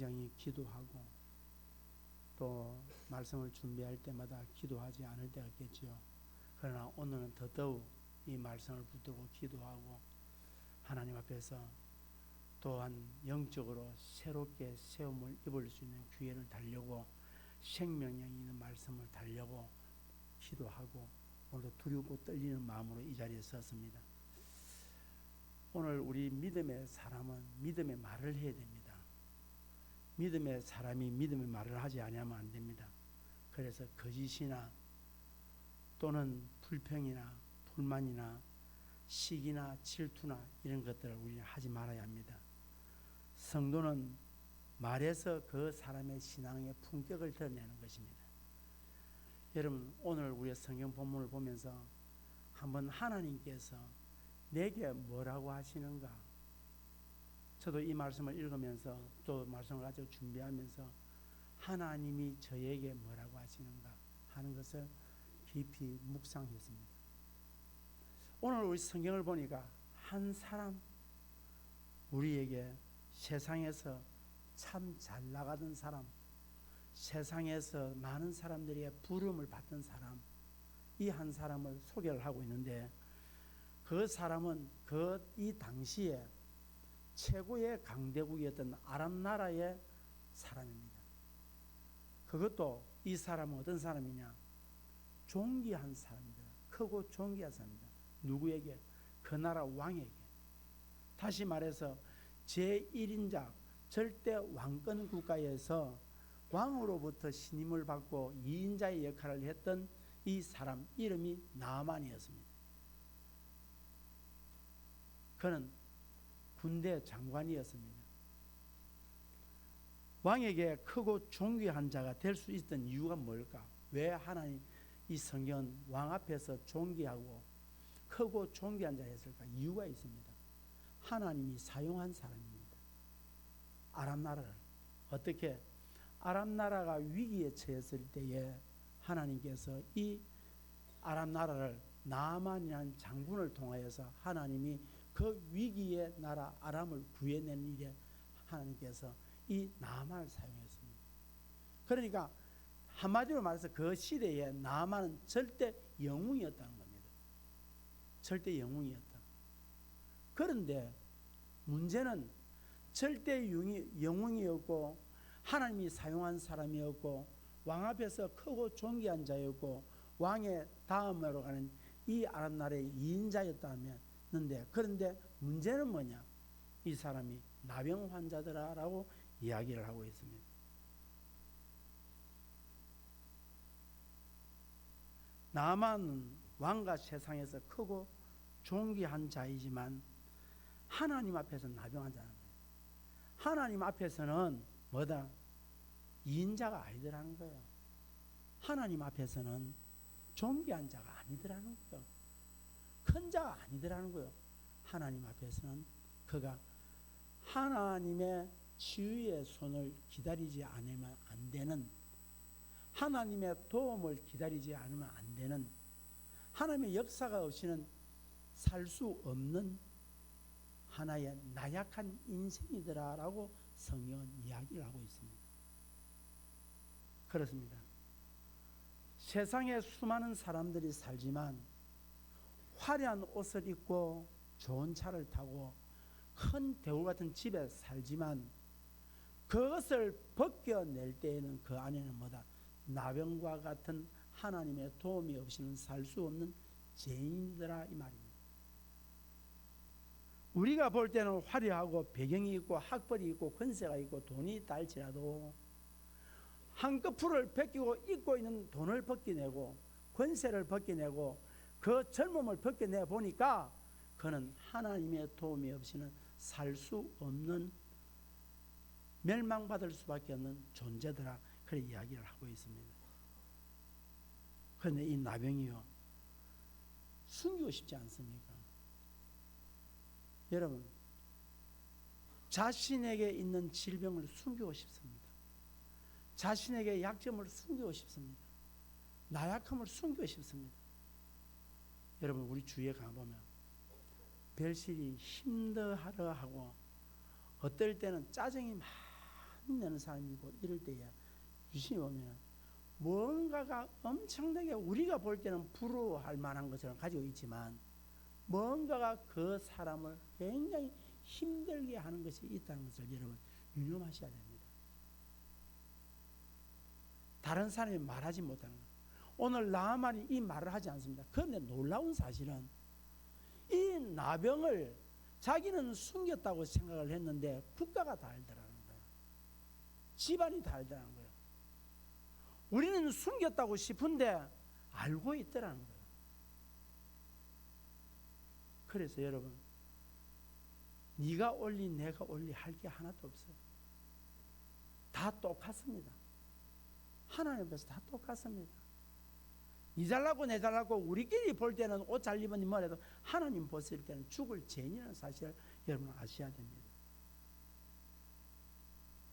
굉장히 기도하고 또 말씀을 준비할 때마다 기도하지 않을 때가 있겠지요. 그러나 오늘은 더더욱 이 말씀을 붙들고 기도하고 하나님 앞에서 또한 영적으로 새롭게 세움을 입을 수 있는 기회를 달려고 생명력 있는 말씀을 달려고 기도하고 오늘도 두렵고 떨리는 마음으로 이 자리에 섰습니다. 오늘 우리 믿음의 사람은 믿음의 말을 해야 됩니다. 믿음의 사람이 믿음의 말을 하지 않으면 안 됩니다. 그래서 거짓이나 또는 불평이나 불만이나 시기나 질투나 이런 것들을 우리는 하지 말아야 합니다. 성도는 말에서 그 사람의 신앙의 품격을 드러내는 것입니다. 여러분, 오늘 우리의 성경 본문을 보면서 한번 하나님께서 내게 뭐라고 하시는가? 저도 이 말씀을 읽으면서 또 말씀을 가지고 준비하면서 하나님이 저에게 뭐라고 하시는가 하는 것을 깊이 묵상했습니다. 오늘 우리 성경을 보니까 한 사람, 우리에게 세상에서 참 잘 나가던 사람, 세상에서 많은 사람들에게 부름을 받던 사람, 이 한 사람을 소개를 하고 있는데 그 사람은 이 당시에 최고의 강대국이었던 아람 나라의 사람입니다. 그것도 이 사람은 어떤 사람이냐? 존귀한 사람입니다. 크고 존귀한 사람입니다. 누구에게? 그 나라 왕에게. 다시 말해서 제1인자 절대 왕권 국가에서 왕으로부터 신임을 받고 2인자의 역할을 했던 이 사람 이름이 나아만이었습니다. 그는 군대 장관이었습니다. 왕에게 크고 존귀한 자가 될 수 있었던 이유가 뭘까? 왜 하나님 이 성경은 왕 앞에서 존귀하고 크고 존귀한 자 했을까? 이유가 있습니다. 하나님이 사용한 사람입니다. 아람 나라를 어떻게? 아람 나라가 위기에 처했을 때에 하나님께서 이 아람 나라를 나아만이라는 장군을 통하여서 하나님이 그 위기의 나라 아람을 구해내는 일에 하나님께서 이 나아만을 사용했습니다. 그러니까 한마디로 말해서 그 시대에 나아만은 절대 영웅이었다는 겁니다. 절대 영웅이었다. 그런데 문제는 절대 영웅이었고 하나님이 사용한 사람이었고 왕 앞에서 크고 존귀한 자였고 왕의 다음으로 가는 이 아람 나라의 2인자였다는데 그런데 문제는 뭐냐? 이 사람이 나병 환자더라라고 이야기를 하고 있습니다. 나아만은 왕과 세상에서 크고 존귀한 자이지만 하나님 앞에서는 나병한 자는 거예요. 하나님 앞에서는 뭐다? 2인자가 아니더라는 거예요. 하나님 앞에서는 존귀한 자가 아니더라는 거예요. 큰 자가 아니더라는 거예요. 하나님 앞에서는 그가 하나님의 치유의 손을 기다리지 않으면 안 되는, 하나님의 도움을 기다리지 않으면 안 되는, 하나님의 역사가 없이는 살 수 없는 하나의 나약한 인생이더라라고 성경은 이야기를 하고 있습니다. 그렇습니다. 세상에 수많은 사람들이 살지만 화려한 옷을 입고 좋은 차를 타고 큰 대우 같은 집에 살지만 그것을 벗겨낼 때에는 그 안에는 뭐다? 나병과 같은 하나님의 도움이 없이는 살 수 없는 죄인이더라 이 말입니다. 우리가 볼 때는 화려하고 배경이 있고 학벌이 있고 권세가 있고 돈이 있다 할지라도 한꺼풀을 벗기고 입고 있는 돈을 벗겨내고 권세를 벗겨내고 그 젊음을 벗겨내 보니까 그는 하나님의 도움이 없이는 살 수 없는, 멸망받을 수밖에 없는 존재더라 그런 이야기를 하고 있습니다. 그런데 이 나병이요 숨기고 싶지 않습니까? 여러분, 자신에게 있는 질병을 숨기고 싶습니다. 자신에게 약점을 숨기고 싶습니다. 나약함을 숨기고 싶습니다. 여러분, 우리 주위에 가보면 별실이 힘들어하고 어떨 때는 짜증이 내는 사람이고 이럴 때에 유심히 보면 뭔가가 엄청나게 우리가 볼 때는 부러워할 만한 것을 가지고 있지만 뭔가가 그 사람을 굉장히 힘들게 하는 것이 있다는 것을 여러분 유념하셔야 됩니다. 다른 사람이 말하지 못하는 것. 오늘 나아만이 이 말을 하지 않습니다. 그런데 놀라운 사실은 이 나병을 자기는 숨겼다고 생각을 했는데 국가가 다 알더라는 거예요. 집안이 다 알더라는 거예요. 우리는 숨겼다고 싶은데 알고 있더라는 거예요. 그래서 여러분, 네가 올리 내가 올리 할 게 하나도 없어요. 다 똑같습니다. 하나님 앞에서 다 똑같습니다. 니 잘나고 내 잘나고 우리끼리 볼 때는 옷 잘 입었니 뭐래도 하나님 보실 때는 죽을 죄인이라는 사실을 여러분 아셔야 됩니다.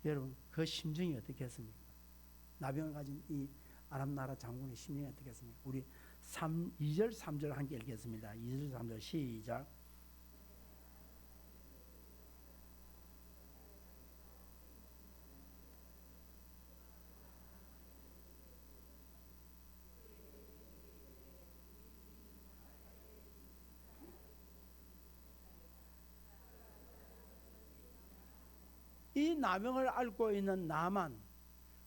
여러분 그 심정이 어떻겠습니까? 나병을 가진 이 아람 나라 장군의 심정이 어떻겠습니까? 우리 2절 3절 함께 읽겠습니다. 2절 3절 시작. 이 나병을 앓고 있는 나만,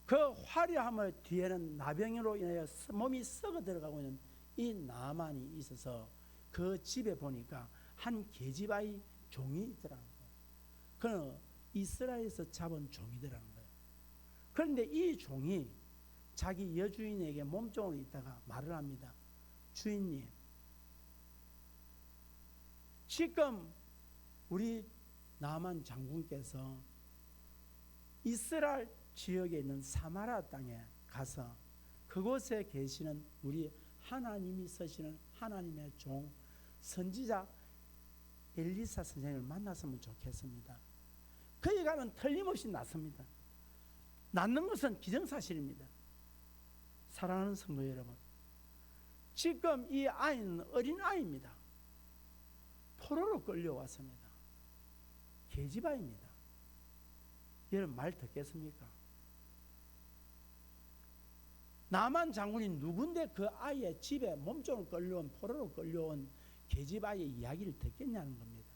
그 화려함을 뒤에는 나병으로 인하여 몸이 썩어 들어가고 있는 이 나만이 있어서 그 집에 보니까 한 계집아이 종이 있더라는 거예요. 그는 이스라엘에서 잡은 종이더라는 거예요. 그런데 이 종이 자기 여주인에게 몸종으로 있다가 말을 합니다. 주인님, 지금 우리 나만 장군께서 이스라엘 지역에 있는 사마라 땅에 가서 그곳에 계시는 우리 하나님이 쓰시는 하나님의 종 선지자 엘리사 선생님을 만났으면 좋겠습니다. 그에 가면 틀림없이 낫습니다. 낫는 것은 기정사실입니다. 사랑하는 성도 여러분, 지금 이 아이는 어린 아이입니다. 포로로 끌려왔습니다. 계집아이입니다. 여러분 말 듣겠습니까? 나만 장군이 누군데 그 아이의 집에 몸종을 끌려온 포로로 끌려온 계집아이의 이야기를 듣겠냐는 겁니다.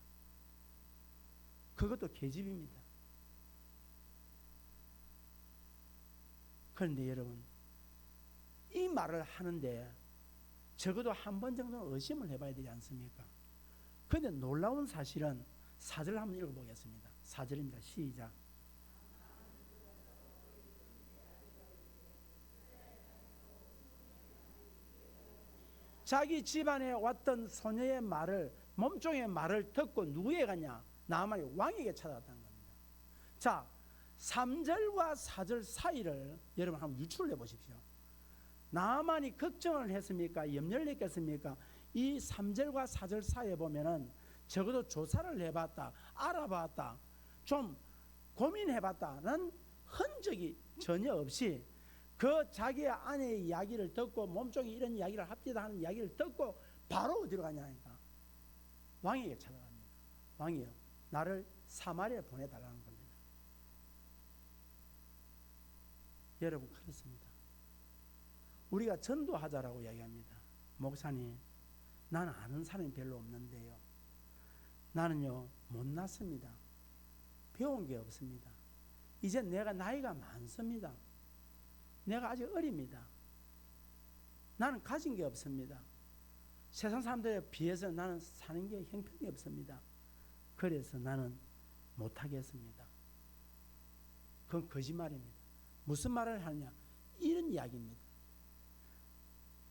그것도 계집입니다. 그런데 여러분 이 말을 하는데 적어도 한 번 정도는 의심을 해봐야 되지 않습니까? 그런데 놀라운 사실은 4절 한번 읽어보겠습니다. 4절입니다. 시작. 자기 집안에 왔던 소녀의 말을, 몸종의 말을 듣고 누구에게 가냐? 나만이 왕에게 찾아왔다는 겁니다. 자, 3절과 4절 사이를 여러분 한번 유출을 해보십시오. 나만이 걱정을 했습니까? 염려를 했겠습니까? 이 3절과 4절 사이에 보면은 적어도 조사를 해봤다, 알아봤다, 좀 고민해봤다는 흔적이 전혀 없이 그 자기의 아내의 이야기를 듣고 몸종이 이런 이야기를 합디다 하는 이야기를 듣고 바로 어디로 가냐니까 왕에게 찾아갑니다. 왕이요, 나를 사마리아에 보내달라는 겁니다. 여러분 그렇습니다. 우리가 전도하자라고 이야기합니다. 목사님, 나는 아는 사람이 별로 없는데요, 나는요 못났습니다. 배운 게 없습니다. 이제 내가 나이가 많습니다. 내가 아직 어립니다. 나는 가진 게 없습니다. 세상 사람들에 비해서 나는 사는 게 형편이 없습니다. 그래서 나는 못하겠습니다. 그건 거짓말입니다. 무슨 말을 하느냐? 이런 이야기입니다.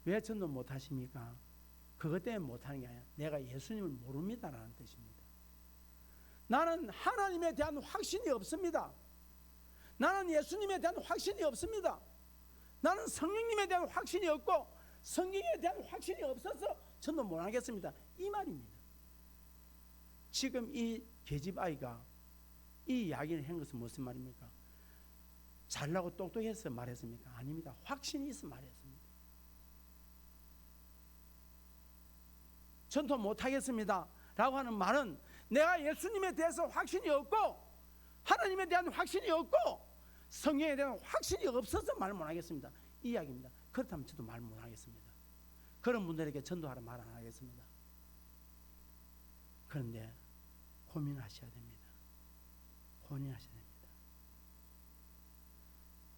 왜 전도 못하십니까? 그것 때문에 못하는 게 아니라 내가 예수님을 모릅니다라는 뜻입니다. 나는 하나님에 대한 확신이 없습니다. 나는 예수님에 대한 확신이 없습니다. 나는 성령님에 대한 확신이 없고 성경에 대한 확신이 없어서 전도 못하겠습니다. 이 말입니다. 지금 이 계집 아이가 이 이야기를 한 것은 무슨 말입니까? 잘나고 똑똑해서 말했습니까? 아닙니다. 확신이 있어 말했습니다. 전도 못하겠습니다 라고 하는 말은 내가 예수님에 대해서 확신이 없고 하나님에 대한 확신이 없고 성경에 대한 확신이 없어서 말 못하겠습니다. 이 이야기입니다. 그렇다면 저도 말 못하겠습니다. 그런 분들에게 전도하라 말 안 하겠습니다. 그런데 고민하셔야 됩니다. 고민하셔야 됩니다.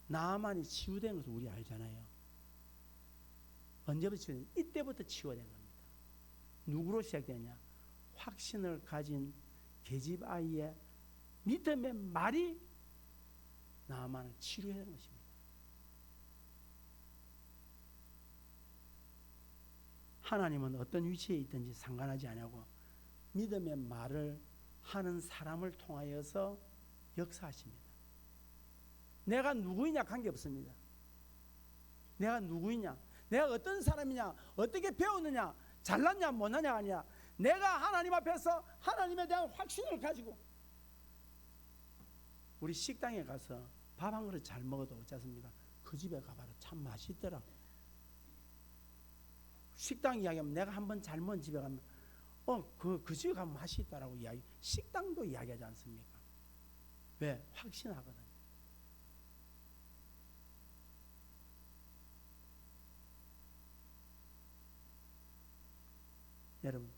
나만이 치유된 것을 우리 알잖아요. 언제부터 치유된? 이때부터 치유된 겁니다. 누구로 시작되냐? 확신을 가진 계집 아이의 믿음의 말이 나만을 치료해야 하는 것입니다. 하나님은 어떤 위치에 있든지 상관하지 않냐고 믿음의 말을 하는 사람을 통하여서 역사하십니다. 내가 누구이냐 관계없습니다. 내가 누구이냐, 내가 어떤 사람이냐, 어떻게 배웠느냐, 잘났냐 못났냐가 아니라 내가 하나님 앞에서 하나님에 대한 확신을 가지고 우리 식당에 가서 밥 한 그릇 잘 먹어도 어쩌습니까? 그 집에 가봐라 참 맛있더라. 식당 이야기하면 내가 한번 잘 먹은 집에 가면 그 집에 가면 맛이 있다라고 이야기, 식당도 이야기하지 않습니까? 왜? 확신하거든요. 여러분,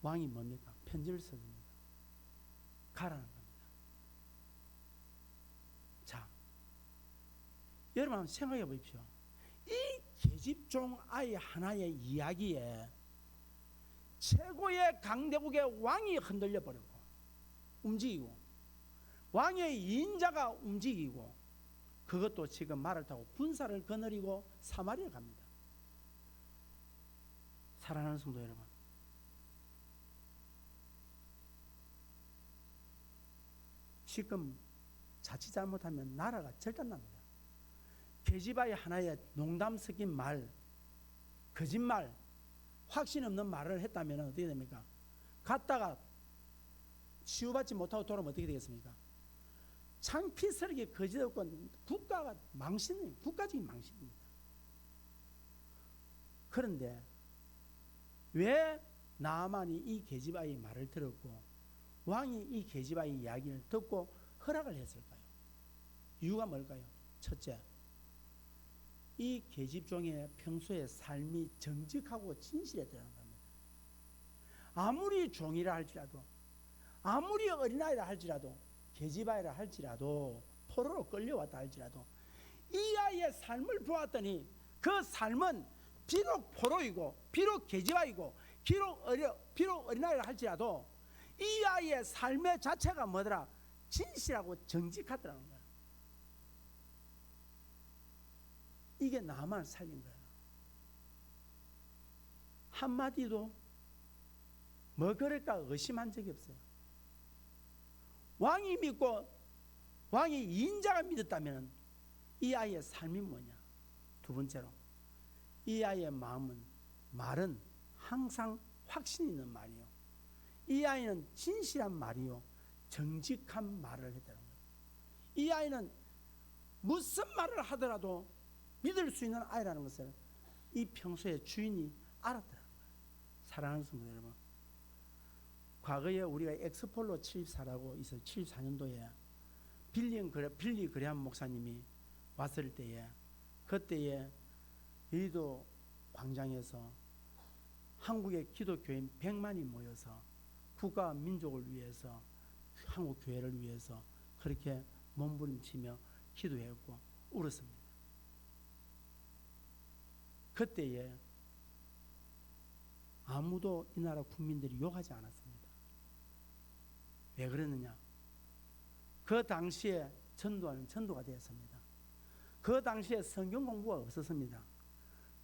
왕이 뭡니까? 편지를 써줍니다. 가라는 겁니다. 자, 여러분 한번 생각해 보십시오. 이 계집종 아이 하나의 이야기에 최고의 강대국의 왕이 흔들려 버리고 움직이고 왕의 인자가 움직이고 그것도 지금 말을 타고 군사를 거느리고 사마리아 갑니다. 사랑하는 성도 여러분, 지금 자칫 잘못하면 나라가 절단납니다. 계집아이 하나의 농담 섞인 말, 거짓말, 확신 없는 말을 했다면 어떻게 됩니까? 갔다가 치유받지 못하고 돌아오면 어떻게 되겠습니까? 창피스럽게 거짓없고 국가가 망신이에요. 국가적인 망신입니다. 그런데 왜 나아만이 이 계집아이의 말을 들었고 왕이 이 계집아이의 이야기를 듣고 허락을 했을까요? 이유가 뭘까요? 첫째, 이 계집종의 평소의 삶이 정직하고 진실했다는 겁니다. 아무리 종이라 할지라도, 아무리 어린아이라 할지라도, 계집아이라 할지라도, 포로로 끌려왔다 할지라도 이 아이의 삶을 보았더니 그 삶은 비록 포로이고 비록 계집아이고 비록 어린아이라 할지라도 이 아이의 삶의 자체가 뭐더라? 진실하고 정직하더라는 거예요. 이게 나만 살린 거예요. 한마디도 뭐 그럴까 의심한 적이 없어요. 왕이 믿고 왕이 인자가 믿었다면 이 아이의 삶이 뭐냐? 두 번째로 이 아이의 말은 항상 확신 있는 말이요. 이 아이는 진실한 말이요. 정직한 말을 했다는 거예요. 이 아이는 무슨 말을 하더라도 믿을 수 있는 아이라는 것을 이 평소에 주인이 알았더라는 거예요. 사랑하는 성도 여러분, 과거에 우리가 엑스폴로 74라고 있어요. 74년도에 빌리 그레함 목사님이 왔을 때에 그때에 여의도 광장에서 한국의 기독교인 100만이 모여서 국가와 민족을 위해서 한국 교회를 위해서 그렇게 몸부림치며 기도했고 울었습니다. 그때에 아무도 이 나라 국민들이 욕하지 않았습니다. 왜 그러느냐? 그 당시에 전도하는 전도가 되었습니다. 그 당시에 성경 공부가 없었습니다.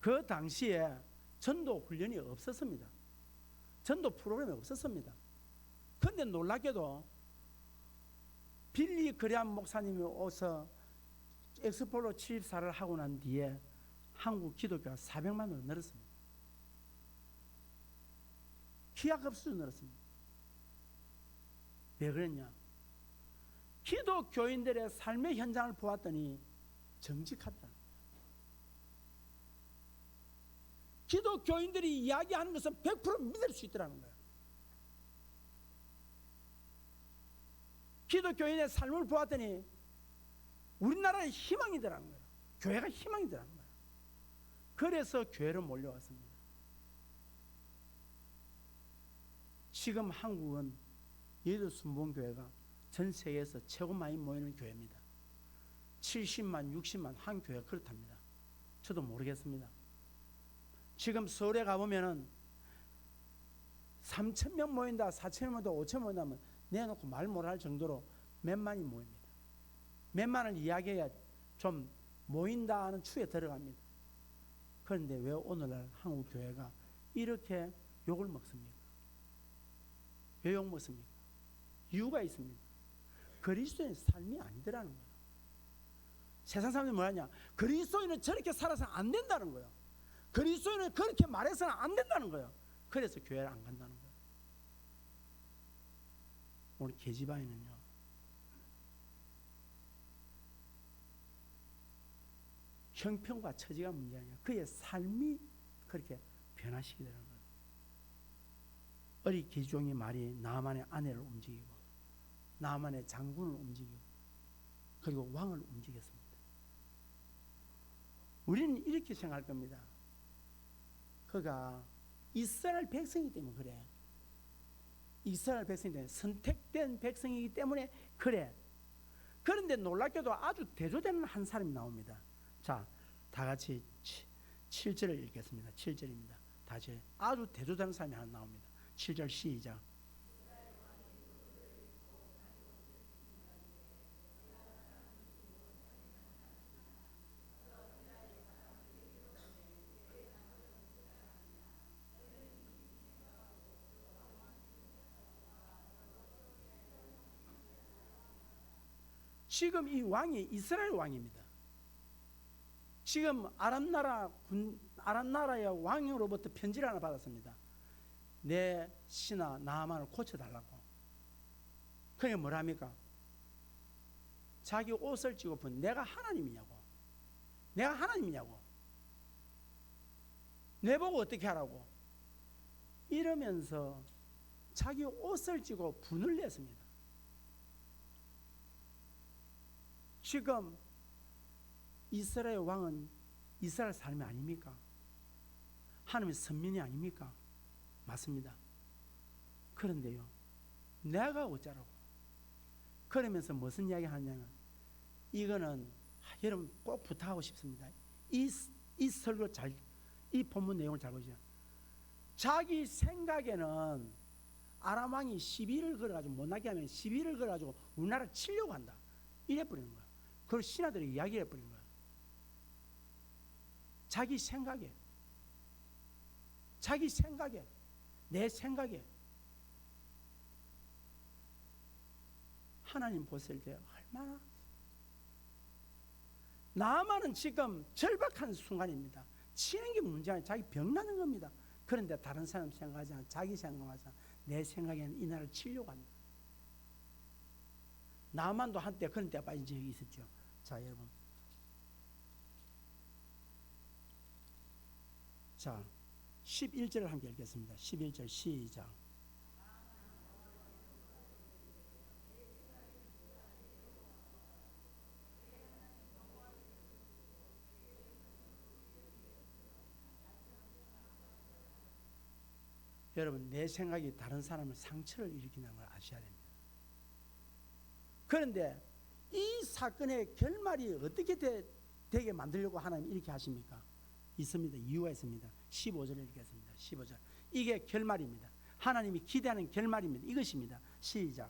그 당시에 전도 훈련이 없었습니다. 전도 프로그램이 없었습니다. 그런데 놀랍게도 빌리 그레함 목사님이 오서 엑스폴로 74를 하고 난 뒤에 한국 기독교가 400만으로 늘었습니다. 기하급수로 늘었습니다. 왜 그랬냐? 기독교인들의 삶의 현장을 보았더니 정직하더라. 기독교인들이 이야기하는 것은 100% 믿을 수 있더라는 거예요. 기독교인의 삶을 보았더니 우리나라의 희망이더라는 거예요. 교회가 희망이더라는 거예요. 그래서 교회로 몰려왔습니다. 지금 한국은 예수 순복음교회가 전 세계에서 최고 많이 모이는 교회입니다. 70만, 60만 한 교회가 그렇답니다. 저도 모르겠습니다. 지금 서울에 가보면은 3,000명 모인다, 4,000명 모인다, 5,000명 모인다면 내놓고 말 못할 정도로 몇만이 모입니다. 몇만을 이야기해야 좀 모인다 하는 추에 들어갑니다. 그런데 왜 오늘날 한국 교회가 이렇게 욕을 먹습니까? 왜 욕 먹습니까? 이유가 있습니다. 그리스도인의 삶이 아니더라는 거예요. 세상 사람들이 뭐하냐? 그리스도인은 저렇게 살아서는 안 된다는 거예요. 그리스도인은 그렇게 말해서는 안 된다는 거예요. 그래서 교회를 안 간다는 거예요. 오늘 계집아이는요, 형편과 처지가 문제 아니야. 그의 삶이 그렇게 변화시키게 되는 거예요. 어리 기종의 말이 나만의 아내를 움직이고 나만의 장군을 움직이고 그리고 왕을 움직였습니다. 우리는 이렇게 생각할 겁니다. 그가 이스라엘 백성이기 때문에 그래. 이스라엘 백성이기 때문에 선택된 백성이기 때문에 그래. 그런데 놀랍게도 아주 대조되는 한 사람이 나옵니다. 자, 다 같이 7절을 읽겠습니다. 7절입니다. 다시 아주 대조되는 사람이 하나 나옵니다. 7절 시작. 지금 이 왕이 이스라엘 왕입니다. 지금 아람나라의 왕으로부터 편지를 하나 받았습니다. 내 신하 나아만을 고쳐달라고. 그게 뭐랍니까? 자기 옷을 찌고 본 내가 하나님이냐고. 내가 하나님이냐고. 내보고 어떻게 하라고. 이러면서 자기 옷을 찌고 분을 냈습니다. 지금 이스라엘 왕은 이스라엘 사람이 아닙니까? 하나님의 선민이 아닙니까? 맞습니다. 그런데요, 내가 어쩌라고. 그러면서 무슨 이야기 하냐면, 이거는 여러분 꼭 부탁하고 싶습니다. 이 설교 이 본문 내용을 잘 보시죠. 자기 생각에는 아람 왕이 시비를 걸어가지고 못나게 하면 시비를 걸어가지고 우리나라를 치려고 한다. 이래 버리는 거야. 그걸 신하들이 이야기해 버린 거야. 자기 생각에, 내 생각에. 하나님 보실 때 얼마나 나만은 지금 절박한 순간입니다. 치는 게 문제 아니야. 자기 병 나는 겁니다. 그런데 다른 사람 생각하지 않아. 자기 생각하지 않아. 내 생각에는 이 나라를 치려고 한다. 나만도 한때 그런 때가 빠진 적이 있었죠. 자, 여러분. 자, 11절을 함께 읽겠습니다. 11절 시작. 여러분, 내 생각이 다른 사람을 상처를 일으키는 걸 아셔야 됩니다. 그런데 이 사건의 결말이 어떻게 되게 만들려고 하나님 이렇게 하십니까? 있습니다. 이유가 있습니다. 15절을 읽겠습니다. 15절. 이게 결말입니다. 하나님이 기대하는 결말입니다. 이것입니다. 시작.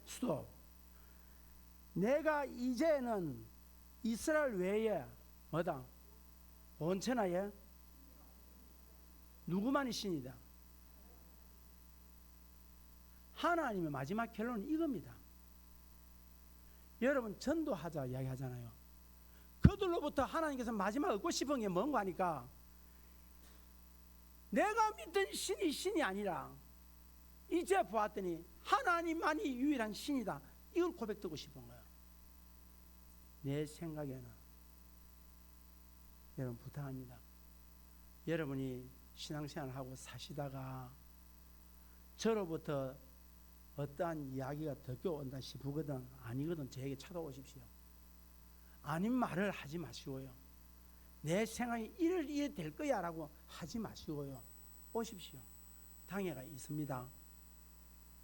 스톱. 내가 이제는 이스라엘 외에 뭐다? 온 천하에 누구만이 신이다? 하나님의 마지막 결론은 이겁니다. 여러분, 전도하자 이야기하잖아요. 그들로부터 하나님께서 마지막 얻고 싶은 게 뭔가 하니까 내가 믿던 신이 아니라 이제 보았더니 하나님만이 유일한 신이다. 이걸 고백하고 싶은 거예요. 내 생각에는 여러분 부탁합니다. 여러분이 신앙생활하고 사시다가 저로부터 어떠한 이야기가 듣겨온다 싶으거든 아니거든 저에게 찾아오십시오. 아닌 말을 하지 마시고요. 내 생각이 이래 될 거야 라고 하지 마시고요. 오십시오. 당회가 있습니다.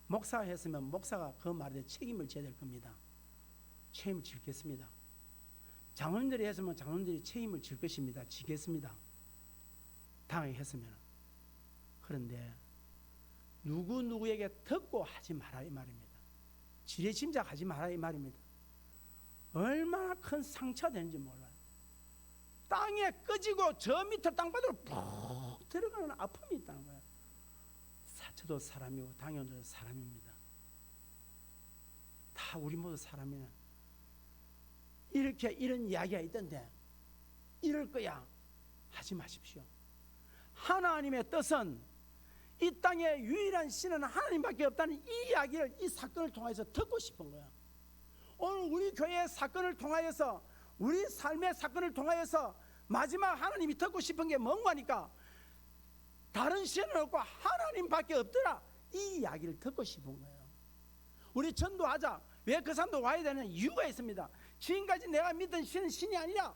목사가 했으면 목사가 그 말에 책임을 져야 될 겁니다. 책임을 지겠습니다. 장로님들이 했으면 장로님들이 책임을 질 것입니다. 지겠습니다. 당연히 했으면. 그런데 누구에게 듣고 하지 마라 이 말입니다. 지레짐작하지 마라 이 말입니다. 얼마나 큰 상처가 되는지 몰라요. 땅에 꺼지고 저 밑에 땅바닥으로 푹 들어가는 아픔이 있다는 거예요. 저도 사람이고 당연도 사람입니다. 다 우리 모두 사람이네. 이런 이야기가 있던데 이럴 거야 하지 마십시오. 하나님의 뜻은 이 땅의 유일한 신은 하나님밖에 없다는 이 이야기를 이 사건을 통해서 듣고 싶은 거야. 오늘 우리 교회의 사건을 통하여서 우리 삶의 사건을 통하여서 마지막 하나님이 듣고 싶은 게 뭔가 하니까 다른 신은 없고 하나님밖에 없더라 이 이야기를 듣고 싶은 거예요. 우리 전도하자. 왜 그 사람도 와야 되는 이유가 있습니다. 지금까지 내가 믿던 신은 신이 아니라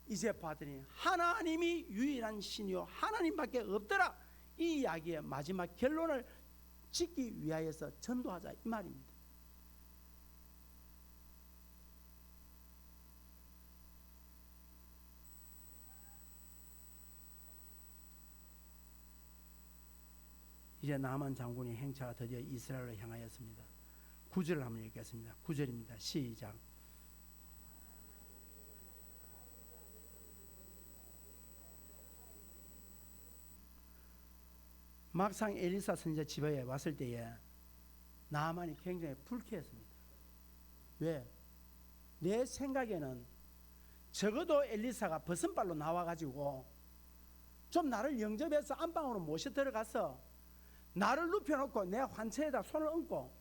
이제 봤더니 하나님이 유일한 신이요 하나님밖에 없더라 이 이야기의 마지막 결론을 짓기 위하여서 전도하자 이 말입니다. 이제 나만 장군의 행차가 드디어 이스라엘을 향하였습니다. 9절을 한번 읽겠습니다. 9절입니다. 시작. 막상 엘리사 선지자 집에 왔을 때에 나만이 굉장히 불쾌했습니다. 왜? 내 생각에는 적어도 엘리사가 벗은발로 나와가지고 좀 나를 영접해서 안방으로 모셔 들어가서 나를 눕혀놓고 내 환처에다 손을 얹고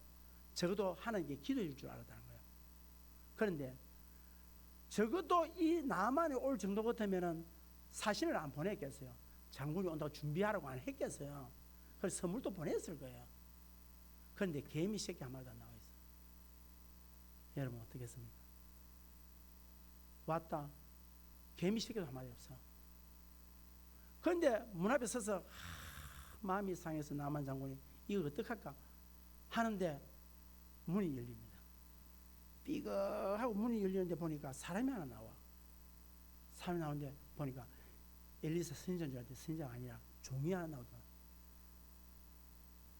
적어도 하나님께 기도해 줄 줄 알았다는 거예요. 그런데 적어도 이 나만이 올 정도 같으면 사신을 안 보냈겠어요. 장군이 온다고 준비하라고 안 했겠어요. 그래서 선물도 보냈을 거예요. 그런데 개미 새끼 한 마리도 안 나와 있어요. 여러분 어떻겠습니까? 왔다. 개미 새끼도 한 마리 없어. 그런데 문 앞에 서서 마음이 상해서 나만 장군이 이거 어떡할까 하는데 문이 열립니다. 삐걱하고 문이 열리는데 보니까 사람이 하나 나와. 사람이 나오는데 보니까 엘리사 선지자인 줄 알았는데 선지자가 아니라 종이 하나 나오더라.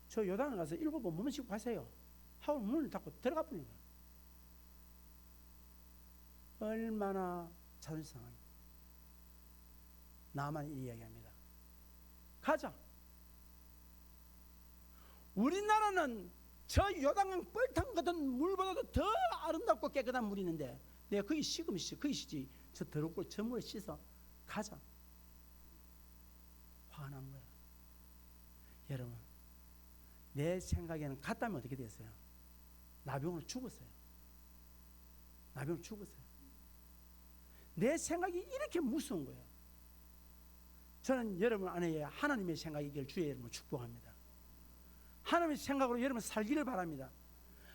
저 요단에 가서 7번 몸을 씻고 가세요 하고 문을 닫고 들어가 버린 거야. 얼마나 자존심 상합니까? 나만 이 이야기합니다. 가자. 우리나라는 저 요단강 뻘탕 같은 물보다도 더 아름답고 깨끗한 물이 있는데 내가 거기 씻으면 거기 씻지 저 더럽고 저 물에 씻어 가자. 화가 난 거야. 여러분 내 생각에는 갔다면 어떻게 됐어요? 나병으로 죽었어요. 나병으로 죽었어요. 내 생각이 이렇게 무서운 거예요. 저는 여러분 안에 하나님의 생각이 있기를 주의 이름으로 축복합니다. 하나님의 생각으로 여러분 살기를 바랍니다.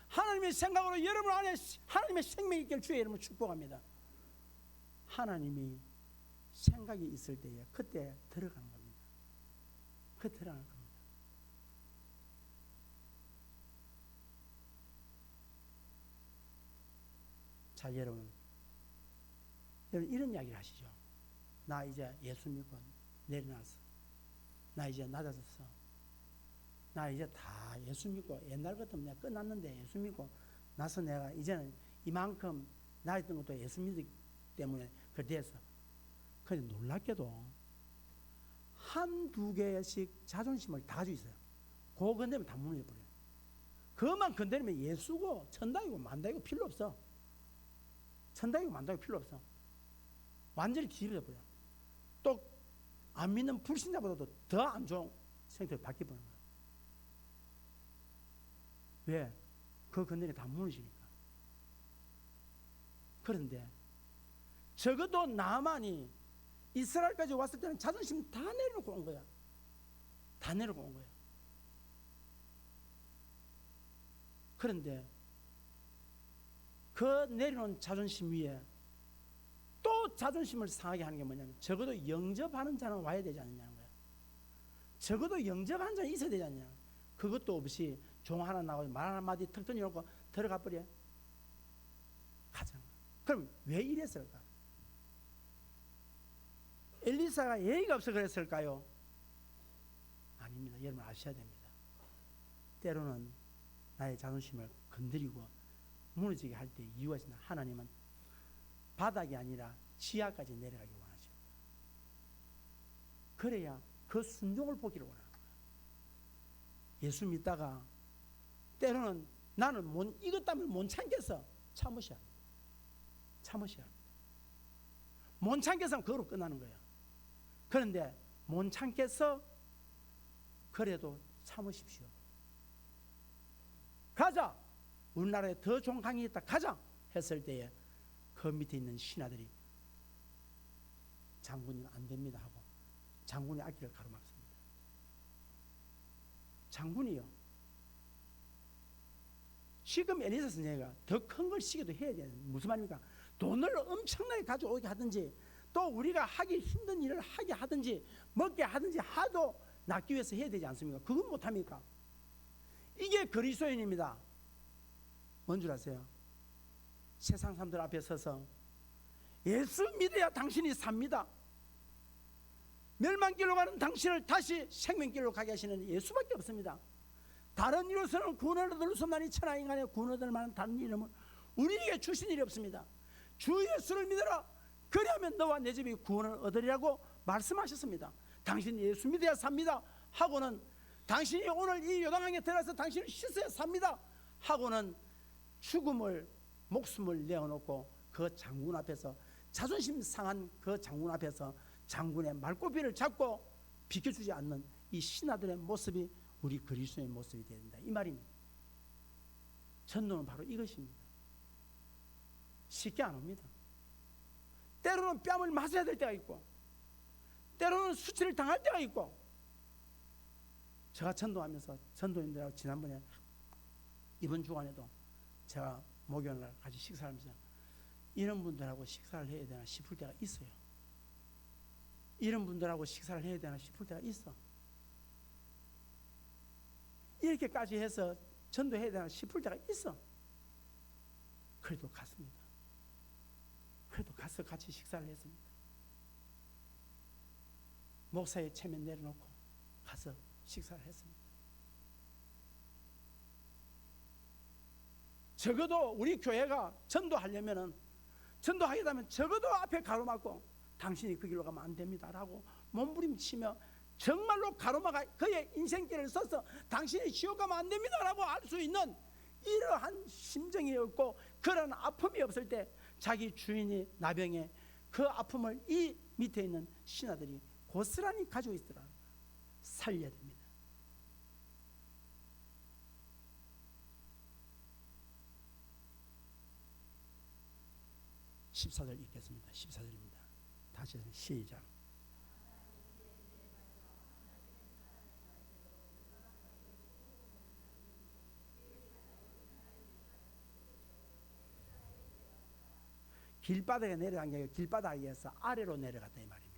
하나님의 생각으로 여러분 안에 하나님의 생명이 있기를 주의 이름으로 축복합니다. 하나님이 생각이 있을 때에 그때 들어가는 겁니다. 그때 들어가는 겁니다. 자 여러분 이런 이야기를 하시죠. 나 이제 예수 믿고 내려놨어. 나 이제 낮아졌어. 나 이제 다 예수 믿고 옛날 같으면 내가 끝났는데 예수 믿고 나서 내가 이제는 이만큼 나 있던 것도 예수 믿기 때문에 그렇게 됐어. 그런데 놀랍게도 한두 개씩 자존심을 다 가지고 있어요. 그거 건드리면 다 무너져버려요. 그것만 건드리면 예수고 천당이고 만당이고 필요 없어. 천당이고 만당이고 필요 없어. 완전히 뒤집어버려. 또 안 믿는 불신자보다도 더 안 좋은 생태로 바뀌어버리는 거야. 왜? 그 건드리면 다 무너지니까. 그런데 적어도 나만이 이스라엘까지 왔을 때는 자존심 다 내려놓고 온 거야. 다 내려놓고 온 거야. 그런데 그 내려놓은 자존심 위에 또 자존심을 상하게 하는 게 뭐냐면 적어도 영접하는 자는 와야 되지 않느냐는 거야. 적어도 영접하는 자는 있어야 되지 않느냐. 그것도 없이 종 하나 나오고 말 한마디 턱 던져놓고 들어가 버려. 가자. 그럼 왜 이랬을까? 엘리사가 예의가 없어 그랬을까요? 아닙니다. 여러분 아셔야 됩니다. 때로는 나의 자존심을 건드리고 무너지게 할 때 이유가 있습니다. 하나님은 바닥이 아니라 지하까지 내려가기 원하십니다. 그래야 그 순종을 보기를 원합니다. 예수 믿다가 때로는 나는 이것 때문에 못 참겠어. 참으셔야 합니다. 참으셔야 합니다. 못 참겠으면 그거로 끝나는 거예요. 그런데 못 참겠어 그래도 참으십시오. 가자. 우리나라에 더 좋은 강이 있다. 가자. 했을 때에 그 밑에 있는 신하들이 장군이 안 됩니다 하고 장군의 앞길을 가로막습니다. 장군이요. 지금 엘리사 선생님가 더 큰 걸 시켜도 해야 돼요. 무슨 말입니까? 돈을 엄청나게 가져오게 하든지 또 우리가 하기 힘든 일을 하게 하든지 먹게 하든지 하도 낫기 위해서 해야 되지 않습니까? 그건 못합니까? 이게 그리스도인입니다. 뭔 줄 아세요? 세상 사람들 앞에 서서 예수 믿어야 당신이 삽니다. 멸망길로 가는 당신을 다시 생명길로 가게 하시는 예수밖에 없습니다. 다른 이로서는 구원을 얻을 수 없나니 천하 인간의 구원 얻을 만한 다른 이름은 우리에게 주신 일이 없습니다. 주 예수를 믿어라. 그리하면 너와 내 집이 구원을 얻으리라고 말씀하셨습니다. 당신이 예수 믿어야 삽니다 하고는 당신이 오늘 이 요단강에 들어가서 당신을 씻어야 삽니다 하고는 죽음을 목숨을 내어놓고 그 장군 앞에서 자존심 상한 그 장군 앞에서 장군의 말꼬비를 잡고 비켜주지 않는 이 신하들의 모습이 우리 그리스도의 모습이 되야 된다 이 말입니다. 전도는 바로 이것입니다. 쉽게 안 옵니다. 때로는 뺨을 맞아야 될 때가 있고 때로는 수치를 당할 때가 있고 제가 전도하면서 전도인들하고 지난번에 이번 주간에도 제가 목요일날 같이 식사를 하면서 이런 분들하고 식사를 해야 되나 싶을 때가 있어요. 이런 분들하고 식사를 해야 되나 싶을 때가 있어. 이렇게까지 해서 전도해야 되나 싶을 때가 있어. 그래도 갔습니다. 그래도 가서 같이 식사를 했습니다. 목사의 체면 내려놓고 가서 식사를 했습니다. 적어도 우리 교회가 전도하려면은 전도하게 되면 적어도 앞에 가로막고 당신이 그 길로 가면 안 됩니다라고 몸부림치며 정말로 가로막아 그의 인생길을 써서 당신이 지옥 가면 안 됩니다라고 알 수 있는 이러한 심정이 없고 그런 아픔이 없을 때 자기 주인이 나병에 그 아픔을 이 밑에 있는 신하들이 고스란히 가지고 있더라. 살려야 됩니다. (14절) 읽겠습니다. 14절입니다. 다시 시작. 길바닥에 내려간 게 아니라 길바닥에서 아래로 내려갔다 이 말입니다.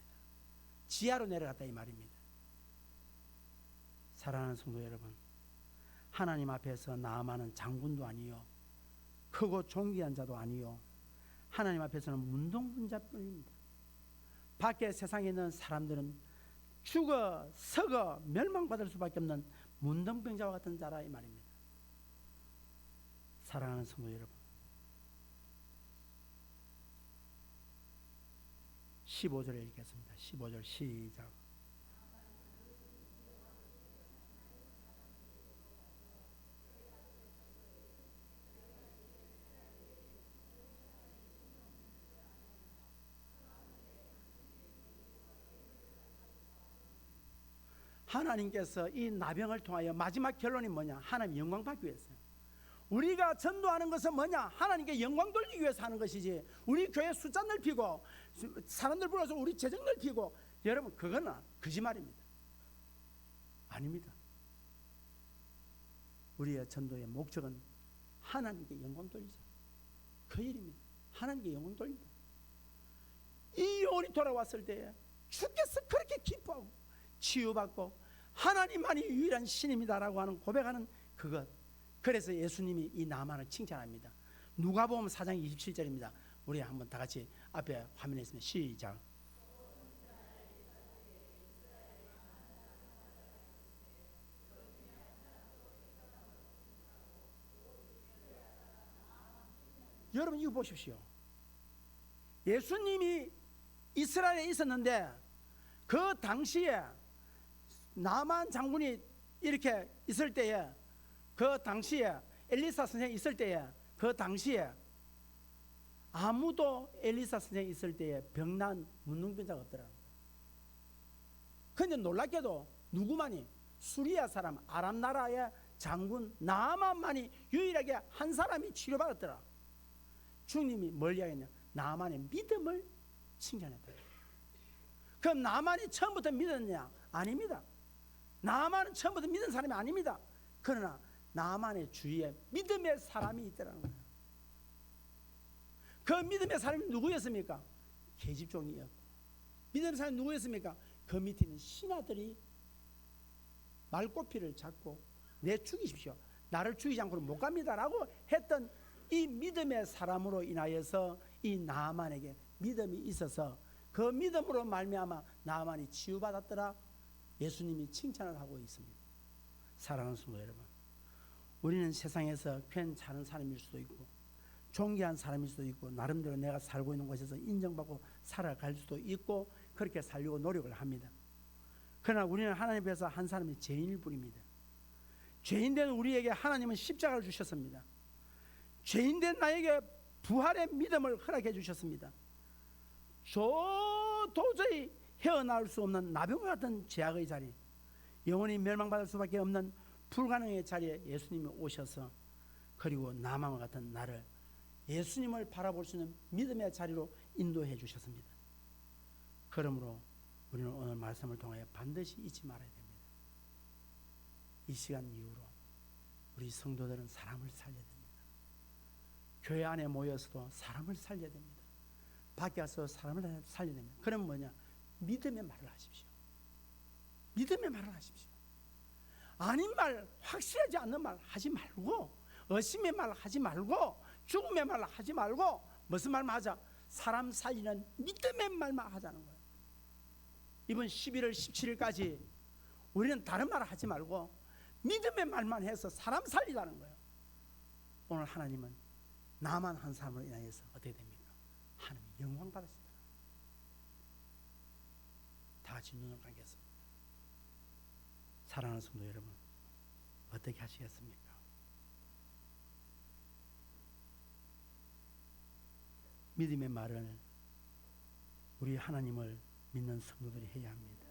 지하로 내려갔다 이 말입니다. 사랑하는 성도 여러분, 하나님 앞에서 나아가는 장군도 아니요 크고 존귀한 자도 아니요 하나님 앞에서는 문동분자뿐입니다. 밖에 세상에 있는 사람들은 죽어 썩어 멸망받을 수밖에 없는 문둥병자와 같은 자라 이 말입니다. 사랑하는 성도 여러분, 15절에 읽겠습니다. 15절 시작. 하나님께서 이 나병을 통하여 마지막 결론이 뭐냐? 하나님 영광 받기 위해서요. 우리가 전도하는 것은 뭐냐? 하나님께 영광 돌리기 위해서 하는 것이지. 우리 교회 숫자 넓히고 사람들 불러서 우리 재정 넓히고, 여러분 그거는 거짓말입니다. 아닙니다. 우리의 전도의 목적은 하나님께 영광 돌리자. 그 일입니다. 하나님께 영광 돌린다. 이 요원이 돌아왔을 때에 주께서 그렇게 기뻐하고 치유받고 하나님만이 유일한 신입니다라고 하는 고백하는 그것. 그래서 예수님이 이 나만을 칭찬합니다. 누가복음 4장 27절입니다. 우리 한번 다 같이 앞에 화면에 있으면 시작. 여러분 이거 보십시오. 예수님이 이스라엘에 있었는데 그 당시에 나만 장군이 이렇게 있을 때에, 그 당시에 엘리사 선생이 있을 때에, 그 당시에 아무도 엘리사 선생이 있을 때에 병난 문둥병자가 없더라고요. 그런데 놀랍게도 누구만이, 수리아 사람 아람 나라의 장군 나만만이 유일하게 한 사람이 치료받았더라. 주님이 뭘 이야기했냐? 나만의 믿음을 칭찬했다. 그럼 나만이 처음부터 믿었냐? 아닙니다. 나만은 처음부터 믿은 사람이 아닙니다. 그러나 나만의 주위에 믿음의 사람이 있더라는 거예요. 그 믿음의 사람이 누구였습니까? 계집종이었고. 믿음의 사람이 누구였습니까? 그 밑에 있는 신하들이 말꼬피를 잡고 내 죽이십시오, 나를 죽이지 않고는 못 갑니다라고 했던 이 믿음의 사람으로 인하여서 이 나아만에게 믿음이 있어서 그 믿음으로 말미암아 나아만이 치유받았더라. 예수님이 칭찬을 하고 있습니다. 사랑하는 성도 여러분, 우리는 세상에서 괜찮은 사람일 수도 있고 존귀한 사람일 수도 있고 나름대로 내가 살고 있는 곳에서 인정받고 살아갈 수도 있고 그렇게 살려고 노력을 합니다. 그러나 우리는 하나님 앞에서 한 사람이 죄인일 뿐입니다. 죄인된 우리에게 하나님은 십자가를 주셨습니다. 죄인된 나에게 부활의 믿음을 허락해 주셨습니다. 도저히 헤어나올 수 없는 나병과 같은 죄악의 자리, 영원히 멸망받을 수밖에 없는 불가능의 자리에 예수님이 오셔서 그리고 나만과 같은 나를 예수님을 바라볼 수 있는 믿음의 자리로 인도해 주셨습니다. 그러므로 우리는 오늘 말씀을 통하여 반드시 잊지 말아야 됩니다. 이 시간 이후로 우리 성도들은 사람을 살려야 됩니다. 교회 안에 모여서도 사람을 살려야 됩니다. 밖에 가서 사람을 살려야 됩니다. 그럼 뭐냐? 믿음의 말을 하십시오. 믿음의 말을 하십시오. 아닌 말, 확실하지 않는 말 하지 말고, 의심의 말 하지 말고, 죽음의 말 하지 말고, 무슨 말만 하자? 사람 살리는 믿음의 말만 하자는 거예요. 이번 11월 17일까지 우리는 다른 말 하지 말고 믿음의 말만 해서 사람 살리자는 거예요. 오늘 하나님은 나만 한 사람으로 인하여서 어떻게 됩니까? 하나님 영광 받으시더라. 다 같이 눈을 감겠습니다. 사랑하는 성도 여러분, 어떻게 하시겠습니까? 믿음의 말을 우리 하나님을 믿는 성도들이 해야 합니다.